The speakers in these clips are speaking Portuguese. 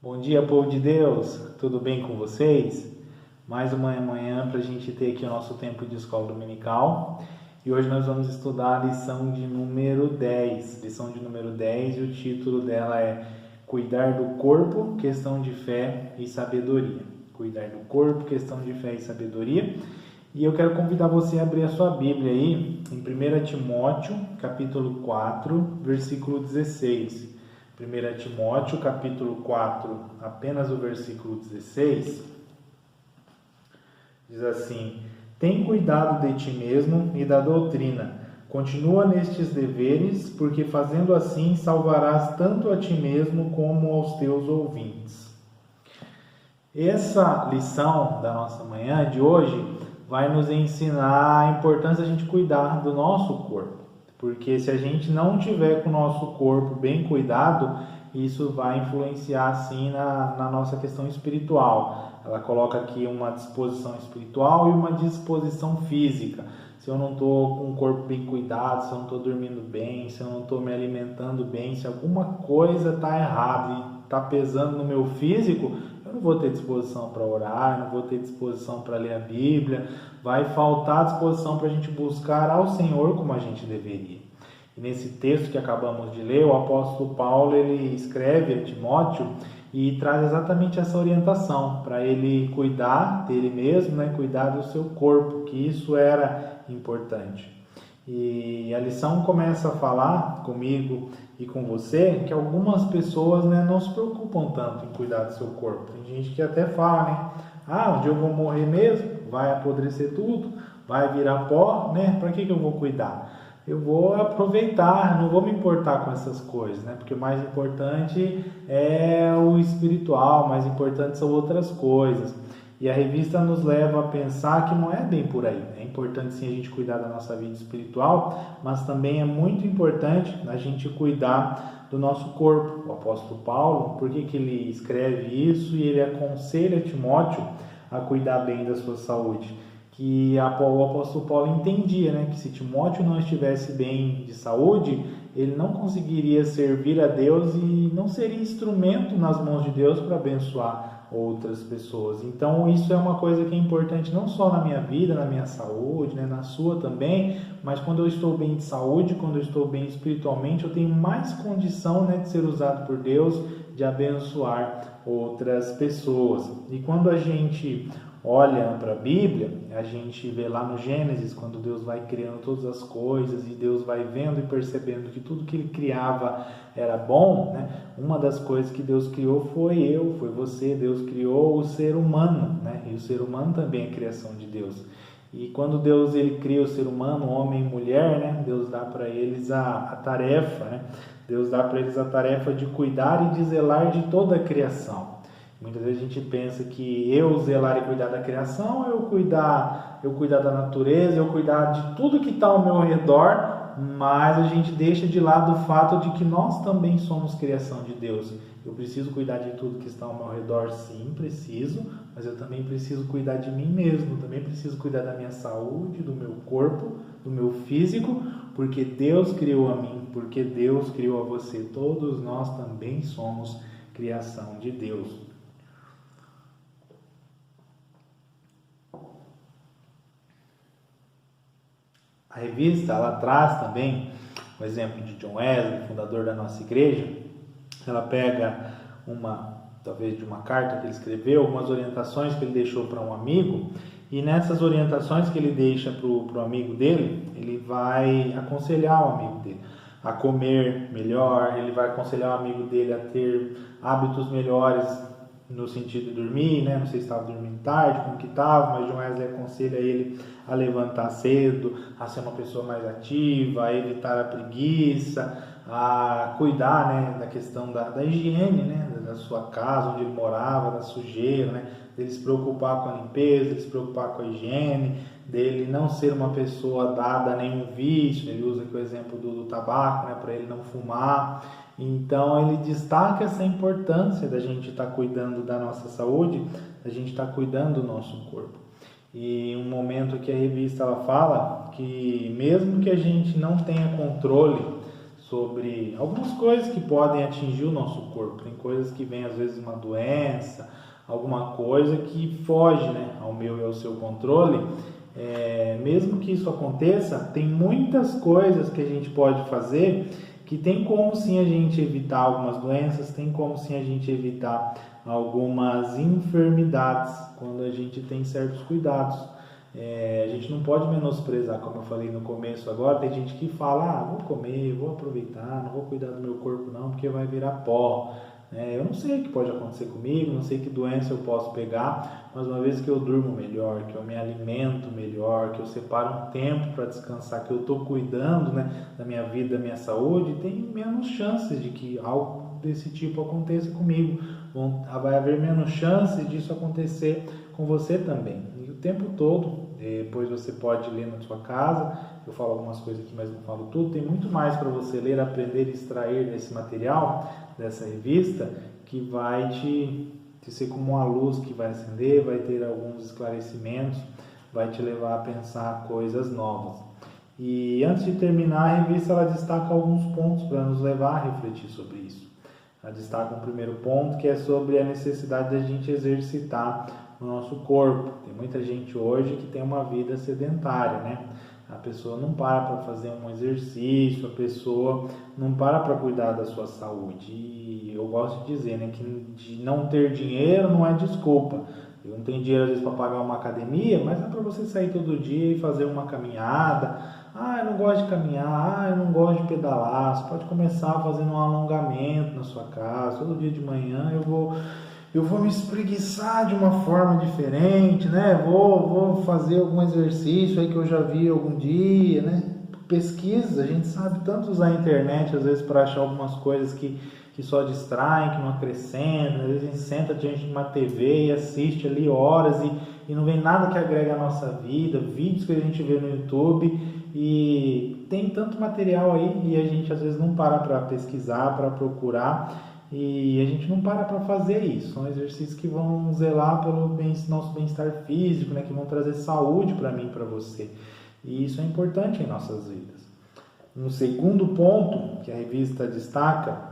Bom dia, povo de Deus, tudo bem com vocês? Mais uma manhã para a gente ter aqui o nosso tempo de escola dominical e hoje nós vamos estudar a lição de número 10. Lição de número 10 e o título dela é Cuidar do Corpo, Questão de Fé e Sabedoria. Cuidar do Corpo, Questão de Fé e Sabedoria. E eu quero convidar você a abrir a sua Bíblia aí em 1 Timóteo, capítulo 4, versículo 16. 1 Timóteo, capítulo 4, apenas o versículo 16, diz assim: Tem cuidado de ti mesmo e da doutrina, continua nestes deveres, porque fazendo assim salvarás tanto a ti mesmo como aos teus ouvintes. Essa lição da nossa manhã de hoje vai nos ensinar a importância de a gente cuidar do nosso corpo. Porque se a gente não tiver com o nosso corpo bem cuidado, isso vai influenciar sim na nossa questão espiritual. Ela coloca aqui uma disposição espiritual e uma disposição física. Se eu não estou com o corpo bem cuidado, se eu não estou dormindo bem, se eu não estou me alimentando bem, se alguma coisa está errada e está pesando no meu físico, eu não vou ter disposição para orar, não vou ter disposição para ler a Bíblia, vai faltar disposição para a gente buscar ao Senhor como a gente deveria. E nesse texto que acabamos de ler, o apóstolo Paulo ele escreve a Timóteo e traz exatamente essa orientação para ele cuidar dele mesmo, cuidar do seu corpo, que isso era importante. E a lição começa a falar comigo e com você que algumas pessoas não se preocupam tanto em cuidar do seu corpo. Tem gente que até fala, um dia eu vou morrer mesmo, vai apodrecer tudo, vai virar pó, para que eu vou cuidar? Eu vou aproveitar, não vou me importar com essas coisas, porque o mais importante é o espiritual, o mais importante são outras coisas. E a revista nos leva a pensar que não é bem por aí. É importante sim a gente cuidar da nossa vida espiritual, mas também é muito importante a gente cuidar do nosso corpo. O apóstolo Paulo, por que ele escreve isso e ele aconselha Timóteo a cuidar bem da sua saúde? Que o apóstolo Paulo entendia que se Timóteo não estivesse bem de saúde, ele não conseguiria servir a Deus e não seria instrumento nas mãos de Deus para abençoar outras pessoas. Então isso é uma coisa que é importante não só na minha vida, na minha saúde, na sua também, mas quando eu estou bem de saúde, quando eu estou bem espiritualmente, eu tenho mais condição de ser usado por Deus, de abençoar outras pessoas. E quando a gente olha para a Bíblia, a gente vê lá no Gênesis, quando Deus vai criando todas as coisas e Deus vai vendo e percebendo que tudo que Ele criava era bom, uma das coisas que Deus criou foi você, Deus criou o ser humano, e o ser humano também é criação de Deus. E quando Deus ele cria o ser humano, homem e mulher, Deus dá para eles a tarefa, Deus dá para eles a tarefa de cuidar e de zelar de toda a criação. Muitas vezes a gente pensa que eu zelar e cuidar da criação, eu cuidar da natureza, eu cuidar de tudo que está ao meu redor, mas a gente deixa de lado o fato de que nós também somos criação de Deus. Eu preciso cuidar de tudo que está ao meu redor, sim, preciso, mas eu também preciso cuidar de mim mesmo, também preciso cuidar da minha saúde, do meu corpo, do meu físico, porque Deus criou a mim, porque Deus criou a você. Todos nós também somos criação de Deus. A revista ela traz também o exemplo de John Wesley, fundador da nossa igreja. Ela pega talvez de uma carta que ele escreveu, algumas orientações que ele deixou para um amigo, e nessas orientações que ele deixa para o amigo dele, ele vai aconselhar o amigo dele a comer melhor, ele vai aconselhar o amigo dele a ter hábitos melhores no sentido de dormir, não sei se estava dormindo tarde, como que estava, mas John Wesley aconselha ele a levantar cedo, a ser uma pessoa mais ativa, a evitar a preguiça, a cuidar da questão da higiene, da sua casa, onde ele morava, da sujeira, dele se preocupar com a limpeza, dele se preocupar com a higiene, dele não ser uma pessoa dada a nenhum vício. Ele usa aqui o exemplo do tabaco, para ele não fumar. Então ele destaca essa importância da gente estar cuidando da nossa saúde, da gente estar cuidando do nosso corpo. E um momento que a revista ela fala que mesmo que a gente não tenha controle sobre algumas coisas que podem atingir o nosso corpo. Tem coisas que vêm, às vezes, uma doença, alguma coisa que foge, né, ao meu e ao seu controle. Mesmo que isso aconteça, tem muitas coisas que a gente pode fazer que tem como sim a gente evitar algumas doenças, tem como sim a gente evitar algumas enfermidades quando a gente tem certos cuidados. A gente não pode menosprezar, como eu falei no começo agora, tem gente que fala, vou comer, vou aproveitar, não vou cuidar do meu corpo não, porque vai virar pó. Eu não sei o que pode acontecer comigo, não sei que doença eu posso pegar, mas uma vez que eu durmo melhor, que eu me alimento melhor, que eu separo um tempo para descansar, que eu estou cuidando, né, da minha vida, da minha saúde, tem menos chances de que algo desse tipo aconteça comigo. Vai haver menos chances disso acontecer com você também. E o tempo todo, depois você pode ler na sua casa, eu falo algumas coisas aqui, mas não falo tudo, tem muito mais para você ler, aprender e extrair desse material, dessa revista, que vai te ser como uma luz que vai acender, vai ter alguns esclarecimentos, vai te levar a pensar coisas novas. E antes de terminar, a revista ela destaca alguns pontos para nos levar a refletir sobre isso. Ela destaca um primeiro ponto, que é sobre a necessidade da gente exercitar o nosso corpo. Tem muita gente hoje que tem uma vida sedentária, né? A pessoa não para fazer um exercício, a pessoa não para cuidar da sua saúde. E eu gosto de dizer, né, que de não ter dinheiro não é desculpa. Eu não tenho dinheiro às vezes para pagar uma academia, mas é para você sair todo dia e fazer uma caminhada. Eu não gosto de caminhar, eu não gosto de pedalar. Você pode começar fazendo um alongamento na sua casa. Todo dia de manhã eu vou me espreguiçar de uma forma diferente, né? Vou fazer algum exercício aí que eu já vi algum dia, né? Pesquisa, a gente sabe tanto usar a internet às vezes para achar algumas coisas que só distraem, que não acrescentam. Às vezes a gente senta diante de uma TV e assiste ali horas e não vem nada que agrega à nossa vida, vídeos que a gente vê no YouTube e tem tanto material aí e a gente às vezes não para pesquisar, para procurar. E a gente não para fazer isso. São exercícios que vão zelar pelo nosso bem-estar físico, né? Que vão trazer saúde para mim e para você. E isso é importante em nossas vidas. Um segundo ponto que a revista destaca,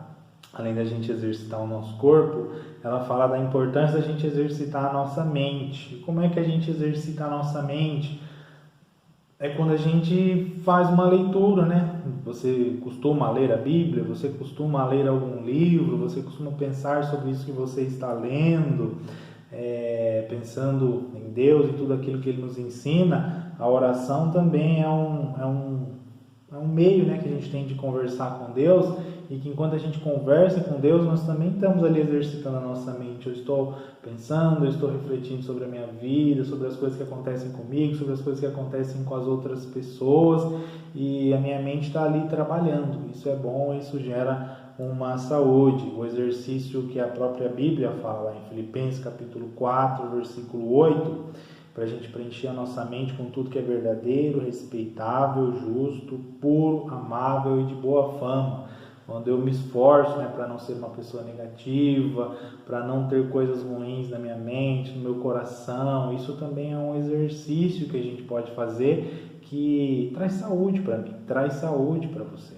além da gente exercitar o nosso corpo, ela fala da importância da gente exercitar a nossa mente. E como é que a gente exercita a nossa mente? É quando a gente faz uma leitura, né? Você costuma ler a Bíblia, você costuma ler algum livro, você costuma pensar sobre isso que você está lendo, pensando em Deus e tudo aquilo que Ele nos ensina. A oração também é um meio, né, que a gente tem de conversar com Deus e que enquanto a gente conversa com Deus, nós também estamos ali exercitando a nossa mente. Eu estou pensando, eu estou refletindo sobre a minha vida, sobre as coisas que acontecem comigo, sobre as coisas que acontecem com as outras pessoas e a minha mente está ali trabalhando. Isso é bom, isso gera uma saúde. O exercício que a própria Bíblia fala em Filipenses capítulo 4, versículo 8, para a gente preencher a nossa mente com tudo que é verdadeiro, respeitável, justo, puro, amável e de boa fama. Quando eu me esforço, né, para não ser uma pessoa negativa, para não ter coisas ruins na minha mente, no meu coração, isso também é um exercício que a gente pode fazer que traz saúde para mim, traz saúde para você.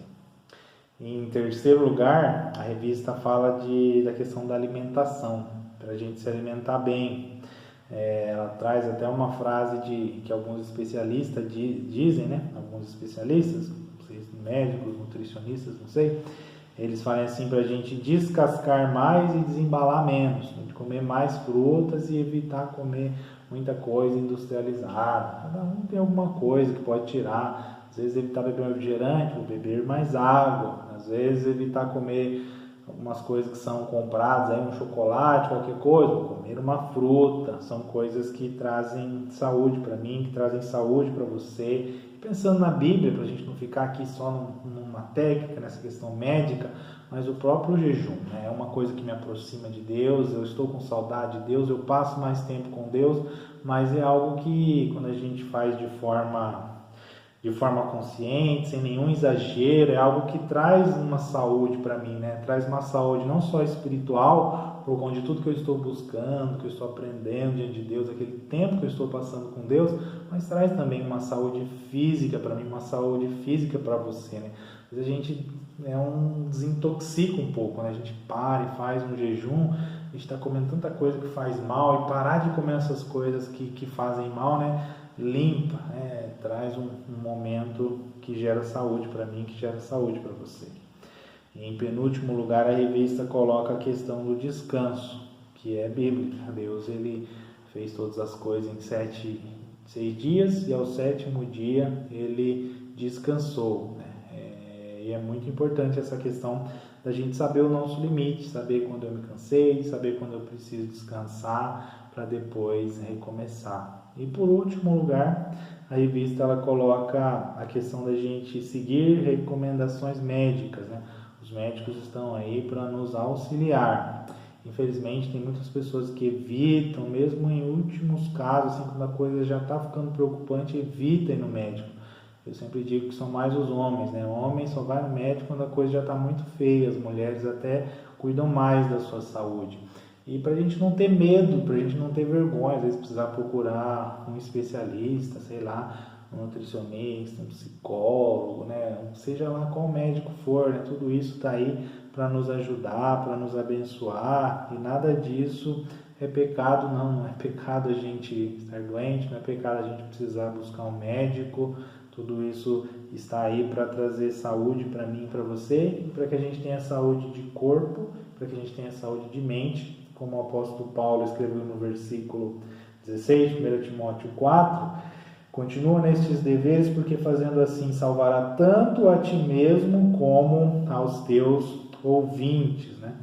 Em terceiro lugar, a revista fala da questão da alimentação, para a gente se alimentar bem. Ela traz até uma frase que alguns especialistas dizem, né? Alguns especialistas, não sei, médicos, nutricionistas, não sei, eles falam assim para a gente descascar mais e desembalar menos, de comer mais frutas e evitar comer muita coisa industrializada. Cada um tem alguma coisa que pode tirar. Às vezes evitar beber um refrigerante, ou beber mais água. Às vezes evitar comer algumas coisas que são compradas, aí um chocolate, qualquer coisa, ou comer uma fruta. São coisas que trazem saúde para mim, que trazem saúde para você. Pensando na Bíblia, para a gente não ficar aqui só numa técnica, nessa questão médica, mas o próprio jejum, né? É uma coisa que me aproxima de Deus, eu estou com saudade de Deus, eu passo mais tempo com Deus, mas é algo que quando a gente faz de forma de forma consciente, sem nenhum exagero, é algo que traz uma saúde para mim, né? Traz uma saúde não só espiritual, por conta de tudo que eu estou buscando, que eu estou aprendendo diante de Deus, aquele tempo que eu estou passando com Deus, mas traz também uma saúde física para mim, uma saúde física para você, né? Às vezes a gente desintoxica um pouco, né? A gente para e faz um jejum, a gente está comendo tanta coisa que faz mal, e parar de comer essas coisas que fazem mal, né? Limpa, né? Traz um momento que gera saúde para mim, que gera saúde para você. E em penúltimo lugar, a revista coloca a questão do descanso, que é bíblica. Deus ele fez todas as coisas em 6 dias, e ao 7º dia ele descansou, né? E é muito importante essa questão da gente saber o nosso limite, saber quando eu me cansei, saber quando eu preciso descansar para depois recomeçar. E por último lugar, a revista ela coloca a questão da gente seguir recomendações médicas, né? Os médicos estão aí para nos auxiliar. Infelizmente, tem muitas pessoas que evitam, mesmo em últimos casos, assim, quando a coisa já está ficando preocupante, evitam ir no médico. Eu sempre digo que são mais os homens, né? O homem só vai no médico quando a coisa já está muito feia. As mulheres até cuidam mais da sua saúde. E para a gente não ter medo, para a gente não ter vergonha, às vezes precisar procurar um especialista, sei lá, um nutricionista, um psicólogo, né? Seja lá qual médico for, né? Tudo isso está aí para nos ajudar, para nos abençoar, e nada disso é pecado, não é pecado a gente estar doente, não é pecado a gente precisar buscar um médico. Tudo isso está aí para trazer saúde para mim e para você, e para que a gente tenha saúde de corpo, para que a gente tenha saúde de mente, como o apóstolo Paulo escreveu no versículo 16, 1 Timóteo 4, continua nestes deveres, porque fazendo assim salvará tanto a ti mesmo como aos teus ouvintes, né?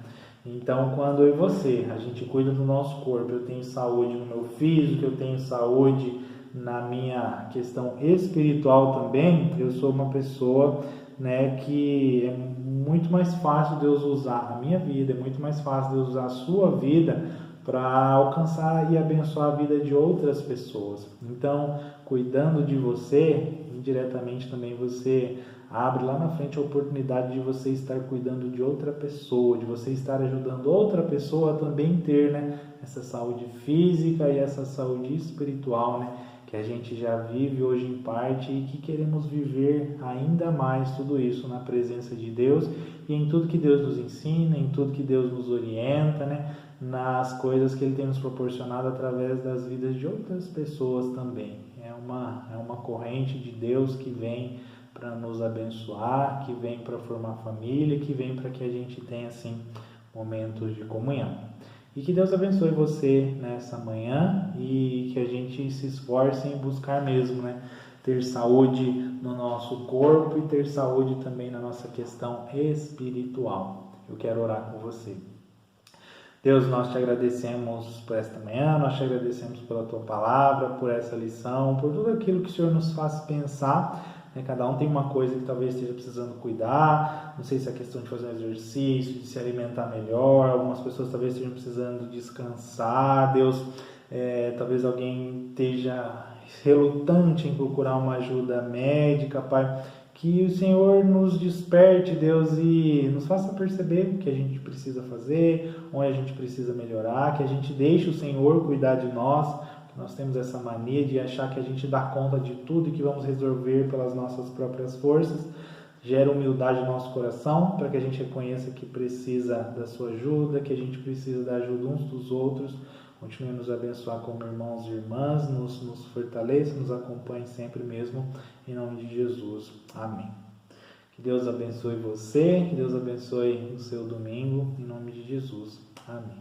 Então, quando eu e você, a gente cuida do nosso corpo, eu tenho saúde no meu físico, eu tenho saúde na minha questão espiritual também, eu sou uma pessoa, né, que é muito mais fácil Deus usar a minha vida, é muito mais fácil Deus usar a sua vida para alcançar e abençoar a vida de outras pessoas. Então, cuidando de você, indiretamente também você abre lá na frente a oportunidade de você estar cuidando de outra pessoa, de você estar ajudando outra pessoa a também ter, né, essa saúde física e essa saúde espiritual, né, que a gente já vive hoje em parte e que queremos viver ainda mais tudo isso na presença de Deus e em tudo que Deus nos ensina, em tudo que Deus nos orienta, né, nas coisas que Ele tem nos proporcionado através das vidas de outras pessoas também. É uma corrente de Deus que vem para nos abençoar, que vem para formar família, que vem para que a gente tenha assim momentos de comunhão. E que Deus abençoe você nessa manhã e que a gente se esforce em buscar mesmo, né, ter saúde no nosso corpo e ter saúde também na nossa questão espiritual. Eu quero orar com você. Deus, nós te agradecemos por esta manhã, nós te agradecemos pela tua palavra, por essa lição, por tudo aquilo que o Senhor nos faz pensar. Cada um tem uma coisa que talvez esteja precisando cuidar, não sei se é questão de fazer um exercício, de se alimentar melhor, algumas pessoas talvez estejam precisando descansar, Deus, talvez alguém esteja relutante em procurar uma ajuda médica, Pai, que o Senhor nos desperte, Deus, e nos faça perceber o que a gente precisa fazer, onde a gente precisa melhorar, que a gente deixe o Senhor cuidar de nós. Nós temos essa mania de achar que a gente dá conta de tudo e que vamos resolver pelas nossas próprias forças. Gera humildade no nosso coração para que a gente reconheça que precisa da sua ajuda, que a gente precisa da ajuda uns dos outros. Continue a nos abençoar como irmãos e irmãs, nos fortaleça, nos acompanhe sempre mesmo, em nome de Jesus. Amém. Que Deus abençoe você, que Deus abençoe o seu domingo, em nome de Jesus. Amém.